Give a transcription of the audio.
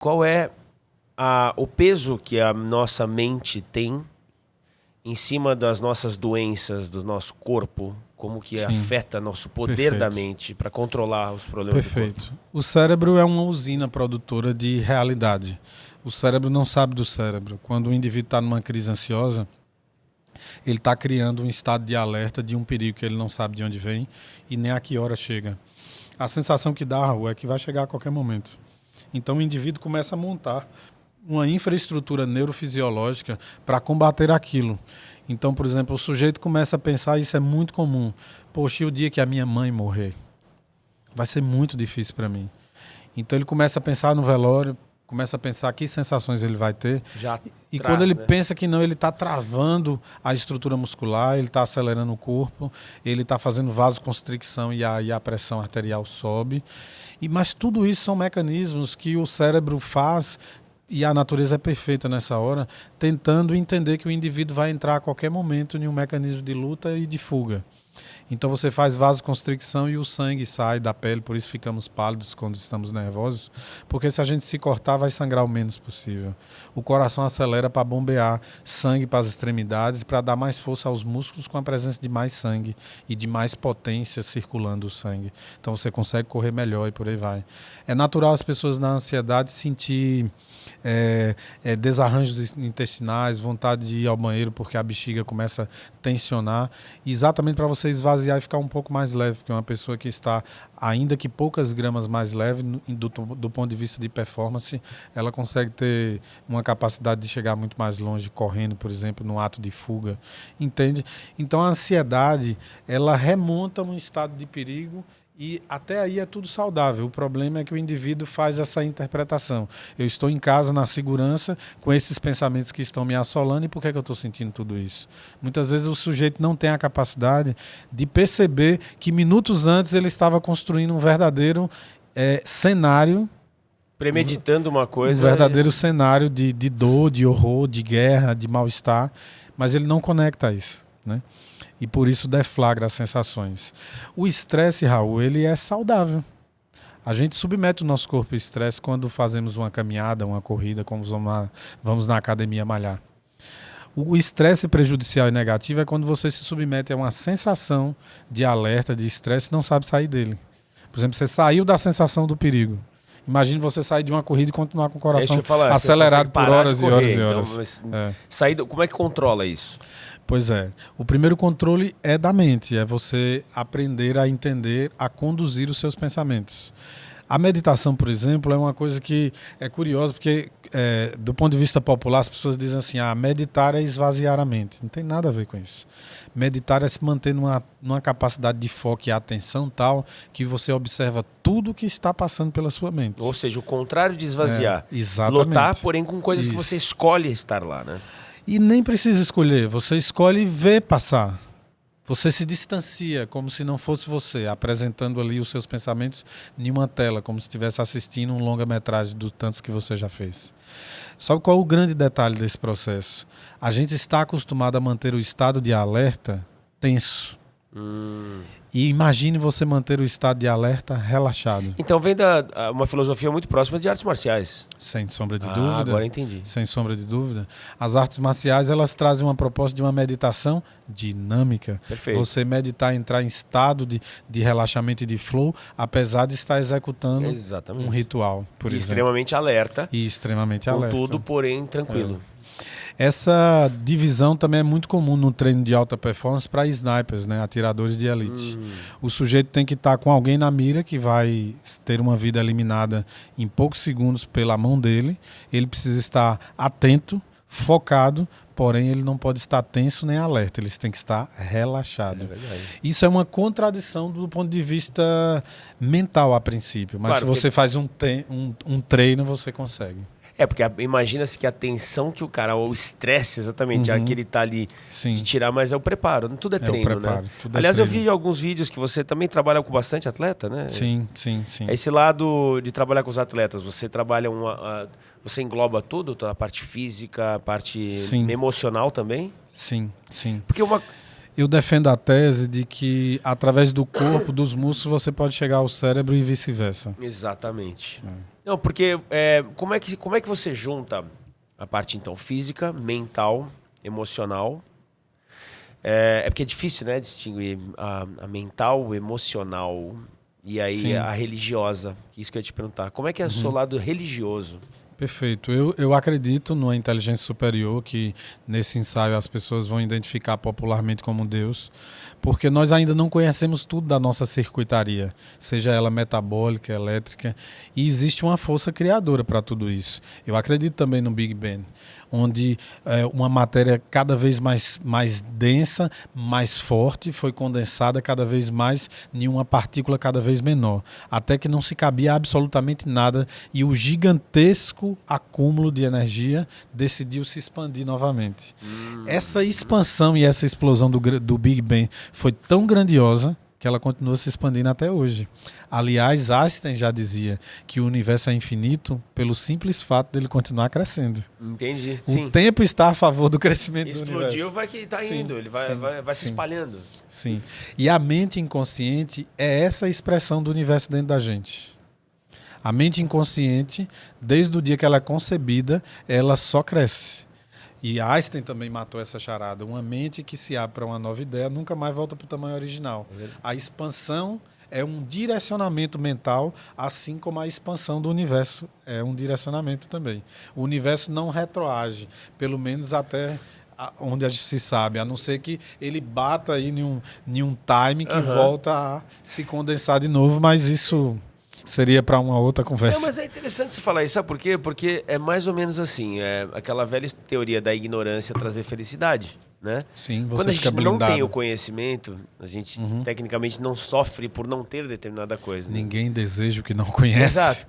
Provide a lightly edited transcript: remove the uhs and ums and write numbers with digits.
qual é o peso que a nossa mente tem em cima das nossas doenças, do nosso corpo, como que afeta nosso poder da mente para controlar os problemas do corpo. O cérebro é uma usina produtora de realidade. O cérebro não sabe do cérebro. Quando o indivíduo está numa crise ansiosa, ele está criando um estado de alerta de um perigo que ele não sabe de onde vem e nem a que hora chega. A sensação que dá, Raul, é que vai chegar a qualquer momento. Então o indivíduo começa a montar uma infraestrutura neurofisiológica para combater aquilo. Então, por exemplo, o sujeito começa a pensar, isso é muito comum, poxa, e o dia que a minha mãe morrer? Vai ser muito difícil para mim. Então ele começa a pensar no velório, começa a pensar que sensações ele vai ter. Quando ele pensa que não, ele está travando a estrutura muscular, ele está acelerando o corpo, ele está fazendo vasoconstricção e a pressão arterial sobe. Mas tudo isso são mecanismos que o cérebro faz, e a natureza é perfeita nessa hora, tentando entender que o indivíduo vai entrar a qualquer momento em um mecanismo de luta e de fuga. Então você faz vasoconstricção e o sangue sai da pele, por isso ficamos pálidos quando estamos nervosos, porque se a gente se cortar vai sangrar o menos possível. O coração acelera para bombear sangue para as extremidades, para dar mais força aos músculos com a presença de mais sangue e de mais potência circulando o sangue. Então você consegue correr melhor e por aí vai. É natural as pessoas na ansiedade sentir desarranjos intestinais, vontade de ir ao banheiro porque a bexiga começa a tensionar, exatamente para você esvaziar e ficar um pouco mais leve, porque uma pessoa que está, ainda que poucas gramas mais leve, do ponto de vista de performance, ela consegue ter uma capacidade de chegar muito mais longe correndo, por exemplo, no ato de fuga, entende? Então a ansiedade, ela remonta um estado de perigo e até aí é tudo saudável. O problema é que o indivíduo faz essa interpretação. Eu estou em casa, na segurança, com esses pensamentos que estão me assolando, e por que eu estou sentindo tudo isso? Muitas vezes o sujeito não tem a capacidade de perceber que minutos antes ele estava construindo um verdadeiro cenário, premeditando uma coisa. Um verdadeiro cenário de dor, de horror, de guerra, de mal-estar, mas ele não conecta isso, né? E por isso deflagra as sensações. O estresse, Raul, ele é saudável. A gente submete o nosso corpo ao estresse quando fazemos uma caminhada, uma corrida, como vamos na academia malhar. O estresse prejudicial e negativo é quando você se submete a uma sensação de alerta, de estresse e não sabe sair dele. Por exemplo, você saiu da sensação do perigo. Imagine você sair de uma corrida e continuar com o coração acelerado por horas e horas e horas. Então, como é que controla isso? Pois é. O primeiro controle é da mente, é você aprender a entender, a conduzir os seus pensamentos. A meditação, por exemplo, é uma coisa que é curiosa, porque do ponto de vista popular as pessoas dizem assim, meditar é esvaziar a mente. Não tem nada a ver com isso. Meditar é se manter numa capacidade de foco e atenção tal que você observa tudo que está passando pela sua mente. Ou seja, o contrário de esvaziar. Exatamente. Lotar, porém, com coisas que você escolhe estar lá, né? E nem precisa escolher, você escolhe ver passar. Você se distancia como se não fosse você, apresentando ali os seus pensamentos em uma tela, como se estivesse assistindo um longa-metragem dos tantos que você já fez. Sabe qual é o grande detalhe desse processo? A gente está acostumado a manter o estado de alerta tenso. E imagine você manter o estado de alerta relaxado. Então vem uma filosofia muito próxima de artes marciais. Sem sombra de dúvida. Agora entendi. Sem sombra de dúvida. As artes marciais, elas trazem uma proposta de uma meditação dinâmica. Perfeito. Você meditar, entrar em estado de relaxamento e de flow, apesar de estar executando um ritual, por exemplo. Extremamente alerta. E extremamente alerta. Tudo, porém, tranquilo. Essa divisão também é muito comum no treino de alta performance para snipers, né? Atiradores de elite. O sujeito tem que estar com alguém na mira que vai ter uma vida eliminada em poucos segundos pela mão dele. Ele precisa estar atento, focado, porém ele não pode estar tenso nem alerta, ele tem que estar relaxado. Isso é uma contradição do ponto de vista mental a princípio, mas claro, se você faz um treino, você consegue. Porque imagina-se que a tensão que o cara, o estresse exatamente, que ele tá ali de tirar, mas é o preparo, tudo é treino, né? Aliás, eu vi alguns vídeos que você também trabalha com bastante atleta, né? Sim. Esse lado de trabalhar com os atletas, você trabalha você engloba tudo, toda a parte física, a parte emocional também? Sim. Porque Eu defendo a tese de que, através do corpo, dos músculos, você pode chegar ao cérebro e vice-versa. Exatamente. Não, porque como é que você junta a parte, então, física, mental, emocional? Porque é difícil, né, distinguir a mental, o emocional e aí Sim. a religiosa. Isso que eu ia te perguntar. Como é que é o seu lado religioso? Perfeito. Eu acredito numa inteligência superior, que nesse ensaio as pessoas vão identificar popularmente como Deus, porque nós ainda não conhecemos tudo da nossa circuitaria, seja ela metabólica, elétrica, e existe uma força criadora para tudo isso. Eu acredito também no Big Bang, onde uma matéria cada vez mais densa, mais forte, foi condensada cada vez mais em uma partícula cada vez menor, até que não se cabia absolutamente nada e o gigantesco acúmulo de energia decidiu se expandir novamente. Essa expansão e essa explosão do Big Bang foi tão grandiosa que ela continua se expandindo até hoje. Aliás, Einstein já dizia que o universo é infinito pelo simples fato dele continuar crescendo. Entendi. O tempo está a favor do crescimento do universo. Explodiu, vai que está indo, ele vai se espalhando. Sim. E a mente inconsciente é essa expressão do universo dentro da gente. A mente inconsciente, desde o dia que ela é concebida, ela só cresce. E Einstein também matou essa charada. Uma mente que se abre para uma nova ideia nunca mais volta para o tamanho original. A expansão é um direcionamento mental, assim como a expansão do universo é um direcionamento também. O universo não retroage, pelo menos até onde a gente se sabe, a não ser que ele bata aí em um time que volta a se condensar de novo, mas isso seria para uma outra conversa. Não, mas é interessante você falar isso, sabe por quê? Porque é mais ou menos assim, aquela velha teoria da ignorância trazer felicidade, né? Sim, você quando a fica gente não blindado. tem o conhecimento, a gente tecnicamente não sofre por não ter determinada coisa. Né? Ninguém deseja o que não conhece. Exato.